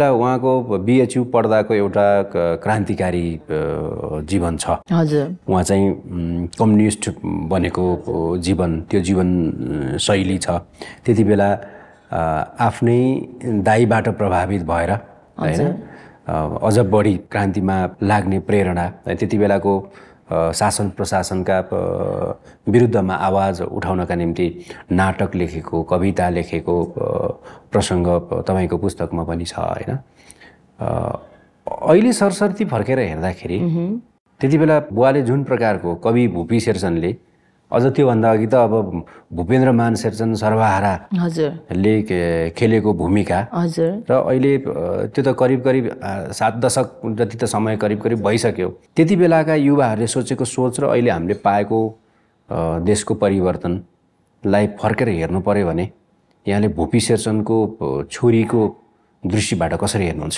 उहाँको बीएचयू पढ्दाको एउटा क्रान्तिकारी जीवन छ। हजुर। उहाँ चाहिँ कम्युनिस्ट बनेको जीवन, त्यो जीवन शैली छ। त्यति बेला आफ्नै दाइबाट प्रभावित भएर हैन अझ बढी क्रान्तिमा लाग्ने प्रेरणा, त्यति बेलाको शासन प्रशासनका विरुद्धमा आवाज उठाउनका निम्ति नाटक लेखेको, कविता लेखेको प्रसङ्ग तपाईको पुस्तकमा पनि छ हैन। अहिले सरसर्ती फर्केर हेर्दाखेरि त्यति बेला बुवाले जुन प्रकारको कवि भुपी शेरचनले, अझ त्योभन्दा अघि त अब भूपेन्द्रमान शेरचन सर्वहाराले खेलेको भूमिका र अहिले त्यो त करिब 7 दशक जति त समय करिब भइसक्यो। त्यति बेलाका युवाहरूले सोचेको सोच र अहिले हामीले पाएको देशको परिवर्तनलाई फर्केर हेर्नु पर्यो भने यहाँले भुपी शेरचनको छोरीको दृष्टिबाट कसरी हेर्नुहुन्छ?